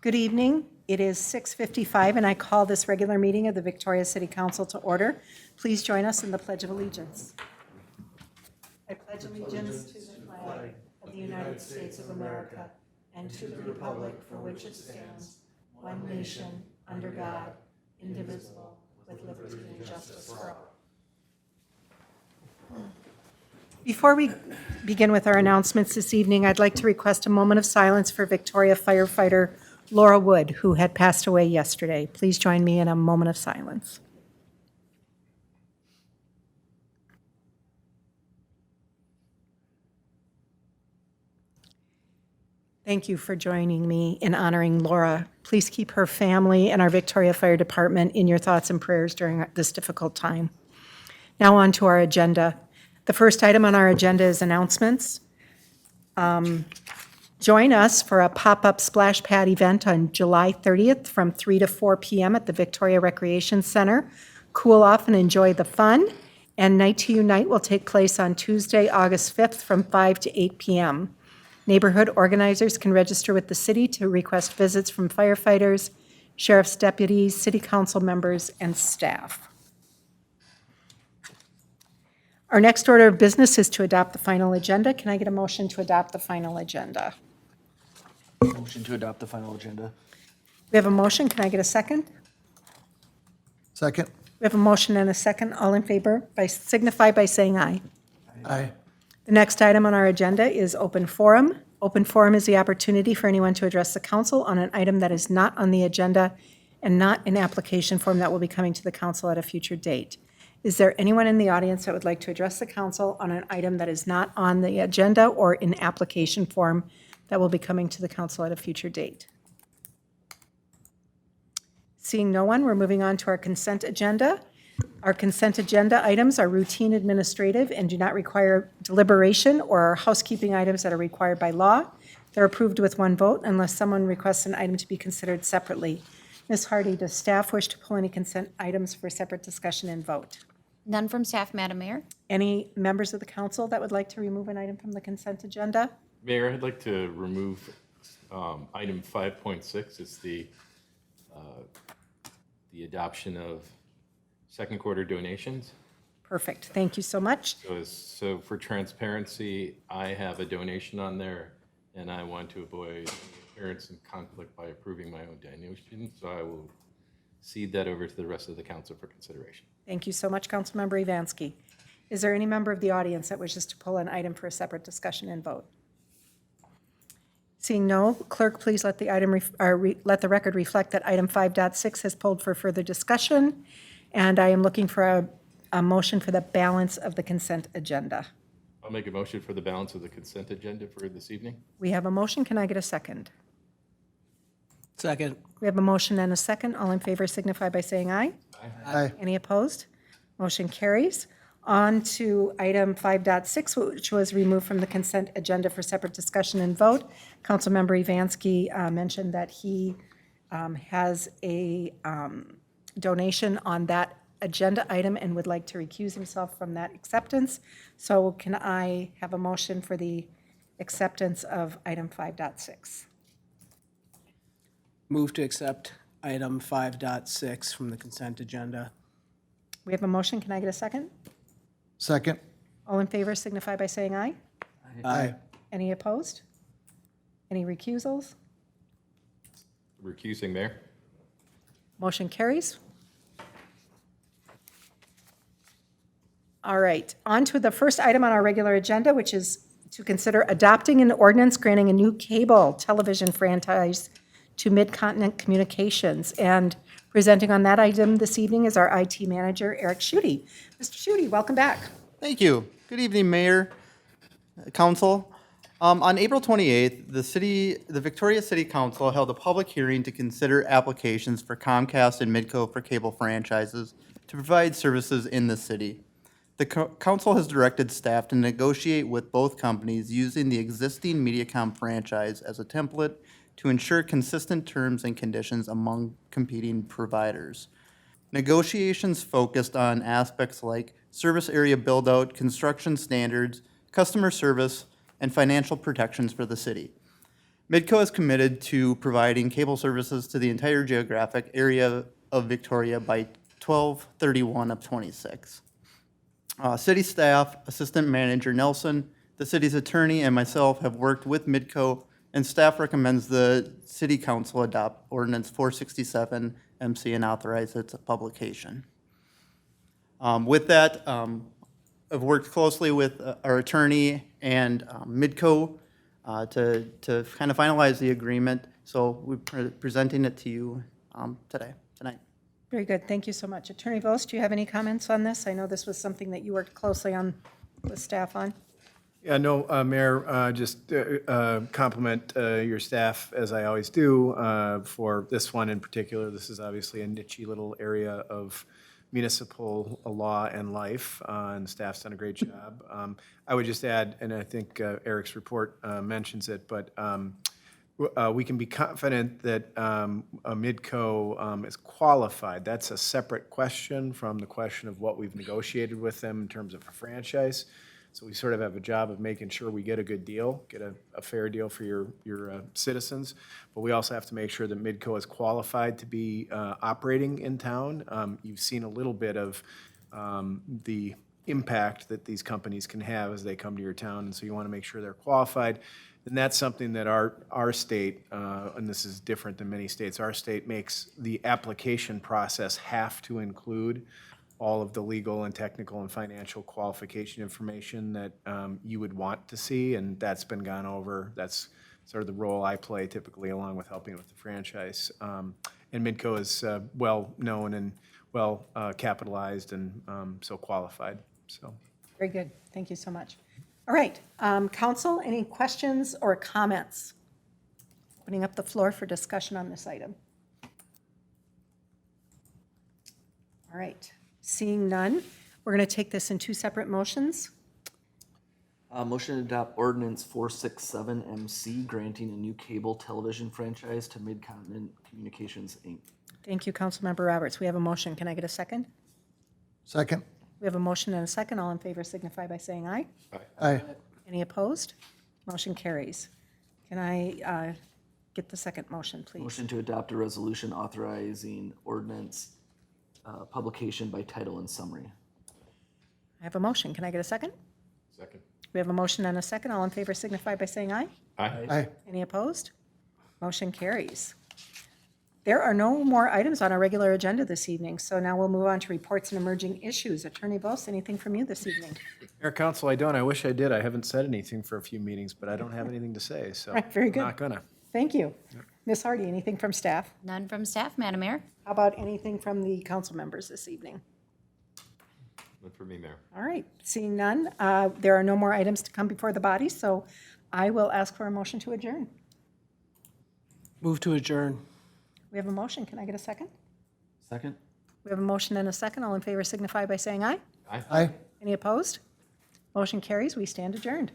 Good evening. It is 6:55, and I call this regular meeting of the Victoria City Council to order. Please join us in the Pledge of Allegiance. I pledge allegiance to the flag of the United States of America and to the republic for which it stands, one nation, under God, indivisible, with liberty and justice for all. Before we begin with our announcements this evening, I'd like to request a moment of silence for Victoria firefighter Laura Wood, who had passed away yesterday. Please join me in a moment of silence. Thank you for joining me in honoring Laura. Please keep her family and our Victoria Fire Department in your thoughts and prayers during this difficult time. Now on to our agenda. The first item on our agenda is announcements. Join us for a pop-up splash pad event on July 30th from 3 to 4 p.m. at the Victoria Recreation Center. Cool off and enjoy the fun. And Night to Unite will take place on Tuesday, August 5th from 5 to 8 p.m. Neighborhood organizers can register with the city to request visits from firefighters, sheriff's deputies, city council members, and staff. Our next order of business is to adopt the final agenda. Can I get a motion to adopt the final agenda? Motion to adopt the final agenda. We have a motion. Can I get a second? Second. We have a motion and a second. All in favor, signify by saying aye. Aye. The next item on our agenda is open forum. Open forum is the opportunity for anyone to address the council on an item that is not on the agenda and not an application form that will be coming to the council at a future date. Is there anyone in the audience that would like to address the council on an item that is not on the agenda or in application form that will be coming to the council at a future date? Seeing no one, we're moving on to our consent agenda. Our consent agenda items are routine administrative and do not require deliberation or are housekeeping items that are required by law. They're approved with one vote unless someone requests an item to be considered separately. Ms. Hardy, does staff wish to pull any consent items for separate discussion and vote? None from staff, Madam Mayor. Any members of the council that would like to remove an item from the consent agenda? Mayor, I'd like to remove item 5.6. It's the adoption of second quarter donations. Perfect. Thank you so much. So for transparency, I have a donation on there, and I want to avoid any appearance and conflict by approving my own donation. So I will cede that over to the rest of the council for consideration. Thank you so much, Councilmember Evansky. Is there any member of the audience that wishes to pull an item for a separate discussion and vote? Seeing no, clerk, please let the item let the record reflect that item 5.6 has pulled for further discussion, and I am looking for a motion for the balance of the consent agenda. I'll make a motion for the balance of the consent agenda for this evening. We have a motion. Can I get a second? Second. We have a motion and a second. All in favor signify by saying aye. Aye. Any opposed? Motion carries. On to item 5.6, which was removed from the consent agenda for separate discussion and vote. Councilmember Evansky mentioned that he has a donation on that agenda item and would like to recuse himself from that acceptance. So can I have a motion for the acceptance of item 5.6? Move to accept item 5.6 from the consent agenda. We have a motion. Can I get a second? Second. All in favor signify by saying aye. Aye. Any opposed? Any recusals? Recusing, Mayor. Motion carries. All right, on to the first item on our regular agenda, which is to consider adopting an ordinance granting a new cable television franchise to Midcontinent Communications. And presenting on that item this evening is our IT manager, Eric Schutte. Mr. Schutte, welcome back. Thank you. Good evening, Mayor, Council. On April 28th, the Victoria City Council held a public hearing to consider applications for Comcast and Midco for cable franchises to provide services in the city. The council has directed staff to negotiate with both companies using the existing Mediacom franchise as a template to ensure consistent terms and conditions among competing providers. Negotiations focused on aspects like service area build-out, construction standards, customer service, and financial protections for the city. Midco is committed to providing cable services to the entire geographic area of Victoria by 12/31 of '26. City staff, Assistant Manager Nelson, the city's attorney, and myself have worked with Midco, and staff recommends the City Council adopt Ordinance 467 MC and authorize its publication. With that, I've worked closely with our attorney and Midco to kind of finalize the agreement. So we're presenting it to you tonight. Very good, thank you so much. Attorney Vos, do you have any comments on this? I know this was something that you worked closely on with staff on. Yeah, no, Mayor, just compliment your staff, as I always do, for this one in particular. This is obviously a niche little area of municipal law and life, and the staff's done a great job. I would just add, and I think Eric's report mentions it, but we can be confident that a Midco is qualified. That's a separate question from the question of what we've negotiated with them in terms of a franchise. So we sort of have a job of making sure we get a good deal, get a fair deal for your citizens. But we also have to make sure that Midco is qualified to be operating in town. You've seen a little bit of the impact that these companies can have as they come to your town, and so you want to make sure they're qualified. And that's something that our state, and this is different than many states, our state makes the application process have to include all of the legal and technical and financial qualification information that you would want to see, and that's been gone over. That's sort of the role I play typically, along with helping with the franchise. And Midco is well-known and well capitalized and so qualified, so. Very good, thank you so much. All right, council, any questions or comments? Opening up the floor for discussion on this item. All right, seeing none, we're going to take this in two separate motions. Motion to adopt ordinance 467 MC, granting a new cable television franchise to Midcontinent Communications, Inc. Thank you, Councilmember Roberts. We have a motion. Can I get a second? Second. We have a motion and a second. All in favor signify by saying aye. Aye. Any opposed? Motion carries. Can I get the second motion, please? Motion to adopt a resolution authorizing ordinance publication by title and summary. I have a motion. Can I get a second? Second. We have a motion and a second. All in favor signify by saying aye. Aye. Aye. Any opposed? Motion carries. There are no more items on our regular agenda this evening, so now we'll move on to reports and emerging issues. Attorney Vos, anything from you this evening? Mayor, Council, I don't. I wish I did. I haven't said anything for a few meetings, but I don't have anything to say, so. Right, very good. I'm not gonna. Thank you. Ms. Hardy, anything from staff? None from staff, Madam Mayor. How about anything from the council members this evening? None for me, Mayor. All right, seeing none, there are no more items to come before the body, so I will ask for a motion to adjourn. Move to adjourn. We have a motion. Can I get a second? Second? We have a motion and a second. All in favor signify by saying aye. Aye. Aye. Any opposed? Motion carries. We stand adjourned.